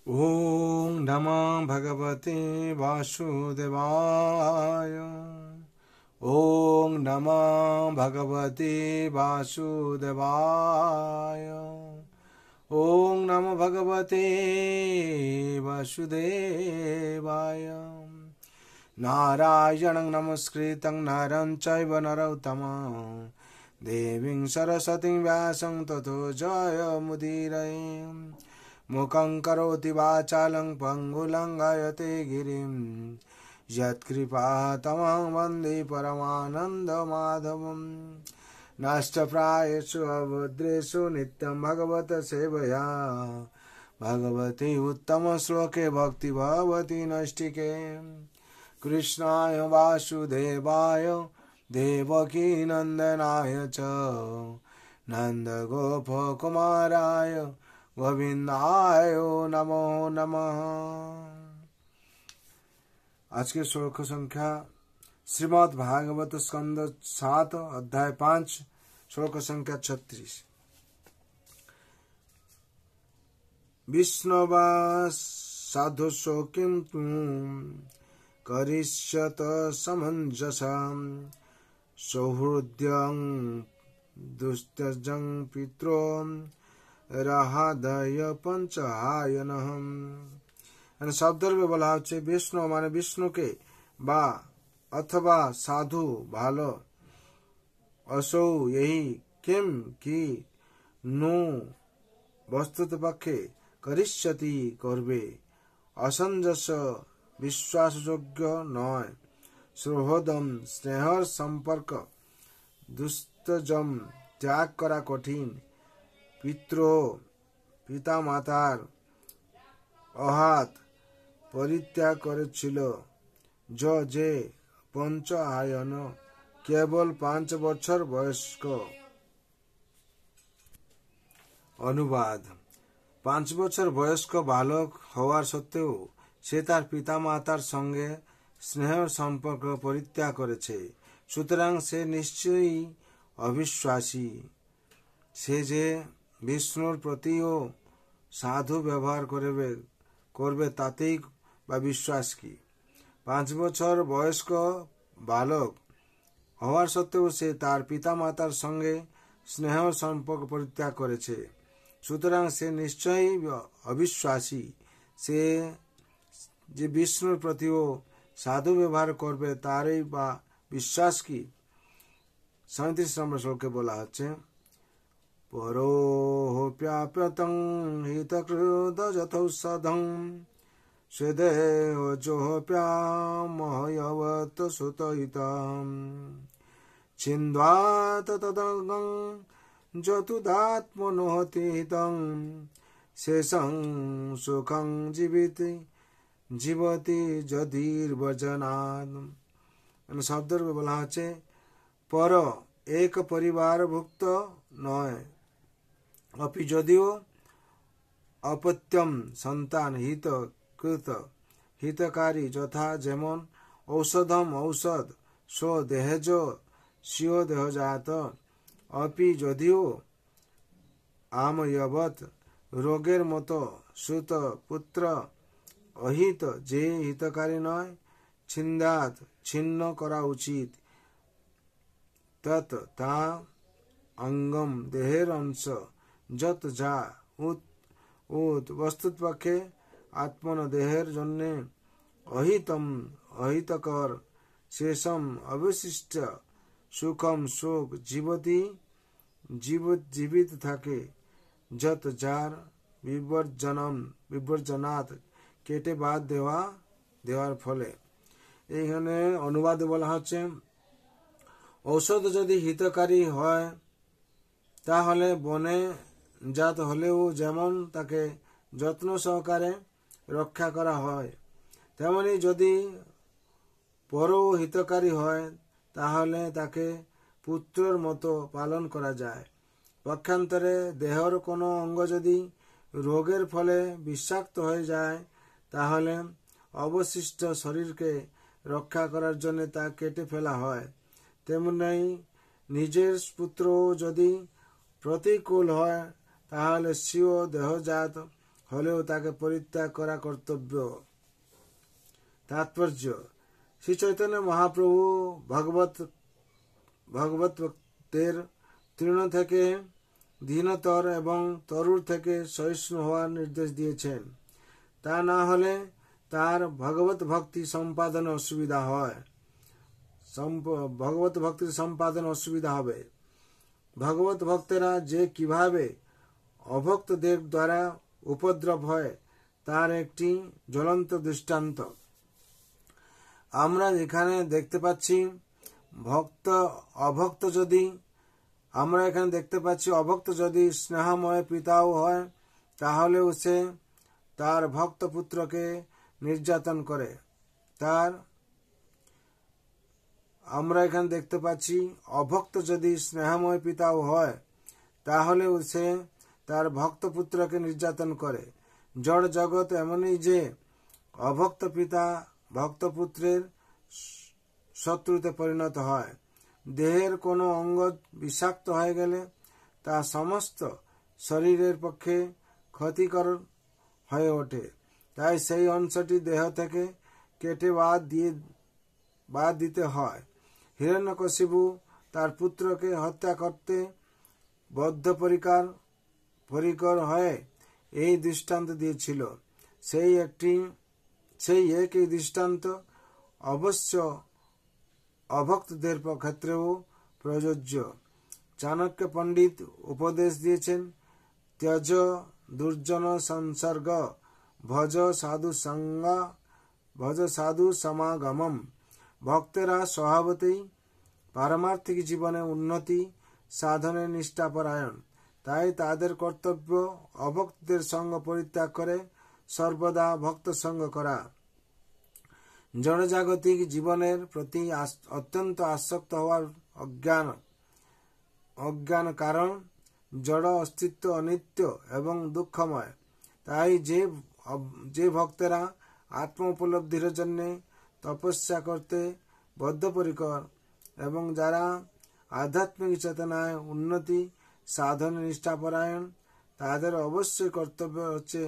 ॐ नमो भगवते वासुदेवाय। ॐ नमो भगवते वासुदेवाय। ॐ नमो भगवते वासुदेवाय। नारायणं नमस्कृतं नरं चैव नरोत्तमं देवीं सरस्वतीं व्यासं ततो जयमुदीरये। मूकं करोति वाचालं पङ्गुलङ्घयते गिरिं यत्कृपातमं वन्दे परमानन्दमाधवम्। नष्टप्रायेषु अभद्रेषु नित्यं भगवत सेवया भगवती उत्तमश्लोके भक्ति भवति नैष्टिके। कृष्णाय वासुदेवाय देवकी नन्दनाय च नन्दगोपकुमाराय गोविंदाय नमो नमः। आज के श्लोक संख्या श्रीमद् भागवत स्कंद 7 अध्याय 5 श्लोक संख्या 36। विष्णवा साधुषो किं करिष्यत समञ्जसं सौहृद्यं दुस्त्यजं पित्रो রাহাদয় পঞ্চায়নহম। শব্দরূপে বলা হচ্ছে বিষ্ণু মানে বিষ্ণুকে বা অথবা সাধু ভালো, অসৌ এই কিম কি, নো বস্তুত পক্ষে, করিষ্যতি করবে, অসঞ্জস বিশ্বাসযোগ্য নয়, সুহৃদম স্নেহর সম্পর্ক, দুস্তজম ত্যাগ করা কঠিন, পিতৃ পিতা মাতার অহাত পরিত্যাগ করেছিল, যে পঞ্চ আয়ন কেবল 5 বছর বয়স্ক। অনুবাদ: 5 বছর বয়স্ক বালক হওয়ার সত্ত্বেও সে তার পিতা মাতার সঙ্গে স্নেহ সম্পর্ক পরিত্যাগ করেছে, সুতরাং সে নিশ্চয়ই অবিশ্বাসী। সে যে বিষ্ণুর প্রতিও সাধু ব্যবহার করবে তাতেই বা বিশ্বাস কি। 5 বছর বয়স্ক বালক হওয়ার সত্ত্বেও সে তার পিতা মাতার সঙ্গে স্নেহ সম্পর্ক পরিত্যাগ করেছে, সুতরাং সে নিশ্চয়ই অবিশ্বাসী। সে যে বিষ্ণুর প্রতিও সাধু ব্যবহার করবে তারই বা বিশ্বাস কি। 37 নম্বর শ্লোকে বলা হচ্ছে পরোপ্যাপ্যতং হিতকৃতযথৌষধং স্বদেহজোপ্যামহয়বত সুতহিতং ছিন্দ্বা ততদং যতুদাত্মনোহতিহিতং শেষং সুখং জীবতি যদির্বজনাৎ। শব্দরূপে বলা হচ্ছে পর এক পরিবারভুক্ত নয়, অপি যদিও অপত্যম সন্তান হিতকৃত হিতকারী যথা যেমন ঔষধম ঔষধ, সো দেহজ স্বীয় দেহজাত, অপি যদিও আময়বৎ রোগের মতো, সুত পুত্র অহিত যে হিতকারী নয়, ছিন্দাত ছিন্ন করা উচিত, তৎ তা অঙ্গম দেহের অংশ, যত যা উত বস্তুতপক্ষে আত্মন দেহের জন্য, অহিতম অহিতকর, শেষম অবশিষ্ট, সুখম সুখ, জীবিত থাকে, যত যার বিবর্জনাৎ কেটে বাদ দেওয়ার ফলে। এইখানে অনুবাদে বলা হচ্ছে ঔষধ যদি হিতকারী হয় তাহলে বনে জাত হলেও যেমন তাকে যত্ন সহকারে রক্ষা করা হয়, তেমনি যদি পর হিতকারী হয় তাহলে তাকে পুত্রের মতো পালন করা যায়। পক্ষান্তরে দেহর কোনো অঙ্গ যদি রোগের ফলে বিষাক্ত হয়ে যায় তাহলে অবশিষ্ট শরীরকে রক্ষা করার জন্য তা কেটে ফেলা হয়। তেমনি নিজের পুত্র যদি প্রতিকূল হয় তাহলে স্বীয় দেহজাত হলেও তাকে পরিত্যাগ করা কর্তব্য। তাৎপর্য: শ্রী চৈতন্য মহাপ্রভু ভগবত ভক্তের তৃণ থেকে দীনতর এবং তরুর থেকে সহিষ্ণু হওয়ার নির্দেশ দিয়েছেন। তা না হলে তার ভগবত ভক্তি সম্পাদনে অসুবিধা হবে। ভগবত ভক্তেরা যে কিভাবে অভক্তদের দ্বারা উপদ্রব হয় তার একটি জ্বলন্ত দৃষ্টান্ত আমরা এখানে দেখতে পাচ্ছি। অভক্ত যদি স্নেহময় পিতাও হয়, তাহলেও সে তার ভক্ত পুত্রকে নির্যাতন করে। অভক্ত যদি স্নেহময় পিতাও হয়, তাহলেও সে তার ভক্ত পুত্রকে নির্যাতন করে। জড় জগৎ এমনই যে অভক্ত পিতা ভক্ত পুত্রের শত্রুতে পরিণত হয়। দেহের কোনো অঙ্গ বিষাক্ত হয়ে গেলে তা সমস্ত শরীরের পক্ষে ক্ষতিকর হয়ে ওঠে। তাই সেই অংশটি দেহ থেকে কেটে বাদ দিতে হয়। হিরণ্যকশিপু তার পুত্রকে হত্যা করতে বদ্ধপরিকর হয়ে এই দৃষ্টান্ত দিয়েছিল। সেই একই দৃষ্টান্ত অবশ্য অভক্তদের ক্ষেত্রেও প্রযোজ্য। চাণক্য পণ্ডিত উপদেশ দিয়েছেন, ত্যজ দুর্জন সংসর্গ ভজ সাধু সমাগমম। ভক্তেরা স্বভাবতই পারমার্থিক জীবনে উন্নতি সাধনে নিষ্ঠাপরায়ণ। তাই তাদের কর্তব্য অভক্তদের সঙ্গ পরিত্যাগ করে সর্বদা ভক্ত সঙ্গ করা। জড়জাগতিক জীবনের প্রতি অত্যন্ত আসক্ত হওয়ার অজ্ঞান কারণ জড় অস্তিত্ব অনিত্য এবং দুঃখময়। তাই যে ভক্তেরা আত্ম উপলব্ধির জন্য তপস্যা করতে বদ্ধপরিকর এবং যারা আধ্যাত্মিক চেতনায় উন্নতি সাধনে নিষ্ঠাপরায়ণ, তাদের অবশ্যই কর্তব্য হচ্ছে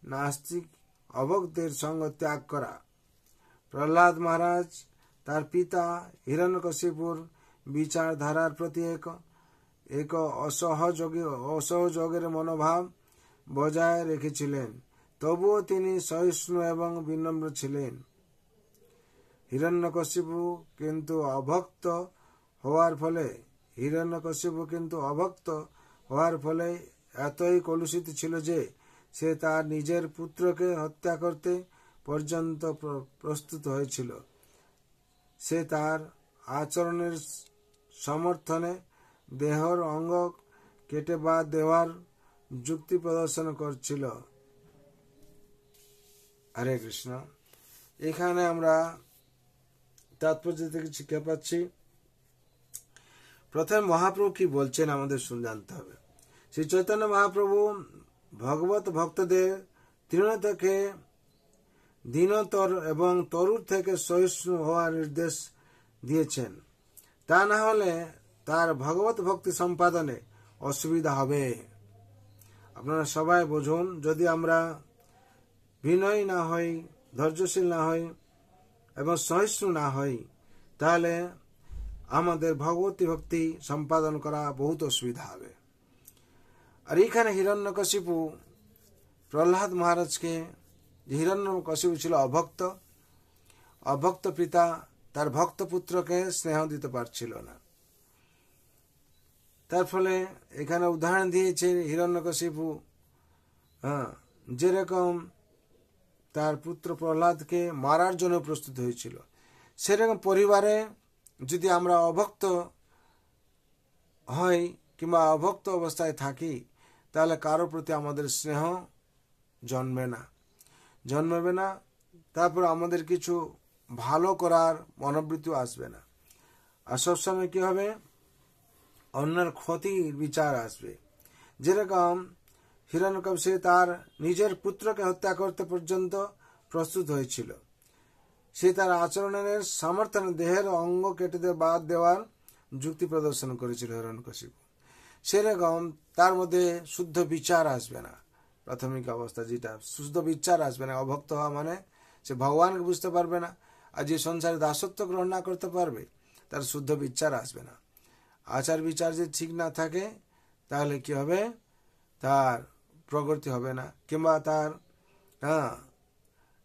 নাস্তিক অভক্তদের সঙ্গ ত্যাগ করা। প্রহ্লাদ মহারাজ তার পিতা হিরণ্যকশিপুর বিচারধারার প্রতি এক অসহযোগের মনোভাব বজায় রেখেছিলেন। তবুও তিনি সহিষ্ণু এবং বিনম্র ছিলেন। হিরণ্যকশিপু কিন্তু অভক্ত হওয়ার ফলে এতই কলুষিত ছিল যে সে তার নিজের পুত্রকে হত্যা করতে পর্যন্ত প্রস্তুত হয়েছিল। সে তার আচরণের সমর্থনে দেহর অঙ্গ কেটে বাদ দেওয়ার যুক্তি প্রদর্শন করছিল। হরে কৃষ্ণ। এখানে আমরা তাৎপর্য থেকে শিক্ষা পাচ্ছি। প্রথম মহাপ্রভু কি বলছেন আমাদের জানতে হবে। শ্রী চৈতন্য মহাপ্রভু ভগবত ভক্তদের তৃণ থেকে দীনতর এবং তরুর থেকে সহিষ্ণু হওয়ার নির্দেশ দিয়েছেন। তা না হলে তার ভগবত ভক্তি সম্পাদনে অসুবিধা হবে। আপনারা সবাই বুঝুন, যদি আমরা বিনয়ী না হই, ধৈর্যশীল না হই এবং সহিষ্ণু না হই, তাহলে আমাদের ভগবতী ভক্তি সম্পাদন করা বহুত অসুবিধা হবে। আর এখানে হিরণ্যকশিপু প্রহ্লাদ মহারাজকে, হিরণ্যকশিপু ছিল অভক্ত পিতা তার ভক্ত পুত্রকে স্নেহ দিতে পারছিল না। তার ফলে এখানে উদাহরণ দিয়েছে হিরণ্যকশিপু যেরকম তার পুত্র প্রহ্লাদকে মারার জন্য প্রস্তুত হয়েছিল, সেরকম পরিবারে যদি আমরা অভক্ত হই কিংবা অভক্ত অবস্থায় থাকি, তাহলে কারো প্রতি আমাদের স্নেহ জন্মাবে না। তারপর আমাদের কিছু ভালো করার মনোবৃত্তি আসবে না। আর সবসময় কি হবে, অন্যের ক্ষতির বিচার আসবে। যেরকম হিরণ্যকশিপু তার নিজের পুত্রকে হত্যা করতে পর্যন্ত প্রস্তুত হয়েছিল। সে তার আচরণের সমর্থনে দেহের অঙ্গ কেটে বাদ দেওয়ার যুক্তি প্রদর্শন করেছিল হিরণ্যকশিপু। সেরকম তার মধ্যে শুদ্ধ বিচার আসবে না, প্রাথমিক অবস্থা, যেটা শুদ্ধ বিচার আসবে না। অভক্ত হওয়া মানে সে ভগবানকে বুঝতে পারবে না, আর যে সংসারে দাসত্ব গ্রহণ না করতে পারবে তার শুদ্ধ বিচার আসবে না। আচার বিচার যে ঠিক না থাকে তাহলে কি হবে, তার প্রগতি হবে না, কিংবা তার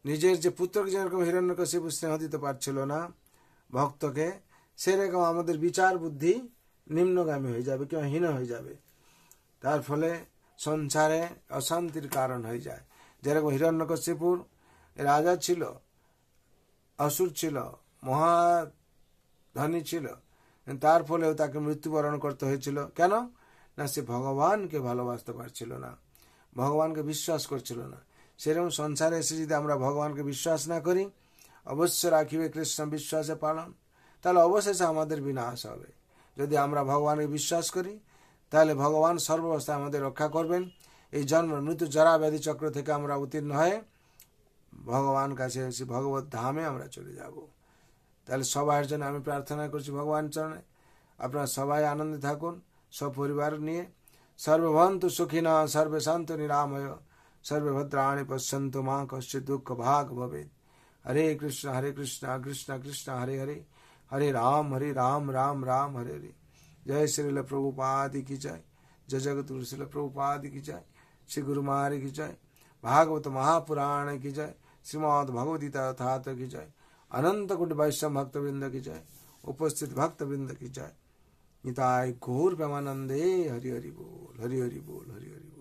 নিজের যে পুত্রকে যেরকম হিরণ্যকশিপু স্নেহ দিতে পারছিল না ভক্তকে, সেরকম আমাদের বিচার বুদ্ধি নিম্নগামী হয়ে যাবে কিংবা হীন হয়ে যাবে। তার ফলে সংসারে অশান্তির কারণ হয়ে যায়। যেরকম হিরণ্যকশিপুর রাজা ছিল, অসুর ছিল, মহাধনী ছিল, তার ফলেও তাকে মৃত্যুবরণ করতে হয়েছিল। কেন না, সে ভগবানকে ভালোবাসতে পারছিল না, ভগবানকে বিশ্বাস করছিল না। সেরকম সংসারে এসে যদি আমরা ভগবানকে বিশ্বাস না করি, অবশ্য রাখিবে কৃষ্ণ বিশ্বাসে পালন, তাহলে অবশেষে আমাদের বিনাশ হবে। যদি আমরা ভগবানকে বিশ্বাস করি তাহলে ভগবান সর্বাবস্থায় আমাদের রক্ষা করবেন। এই জন্ম মৃত্যু জরা ব্যাধি চক্র থেকে আমরা উত্তীর্ণ হয়ে ভগবান কাছে এসে ভগবত ধামে আমরা চলে যাব। তাহলে সবার জন্য আমি প্রার্থনা করছি ভগবান চরণে, আপনারা সবাই আনন্দে থাকুন সপরিবার নিয়ে। সর্বভন্তু সুখিনা সর্বে শান্ত নিরাময় সর্বে ভদ্রাণি পশ্যন্তু মা কশ্চিৎ দুঃখ ভাগ ভবেৎ। হরে কৃষ্ণ কৃষ্ণ কৃষ্ণ হরে হরে, হরে রাম রাম রাম হরে হরে। जय श्रील प्रभुपाद की जय, जय जगत गुरु श्रील प्रभुपाद की जय, श्री गुरु महाराज की जय, भागवत महापुराण की जय, श्रीमद् भगवद्गीता यथार्थ की जय, अनंत कोटि वैष्णव भक्तवृंद की जय, उपस्थित भक्तवृंद की जय। निताय गौर प्रेमानंदे। हरि हरि बोल, हरि हरि बोल, हरि हरि बोल।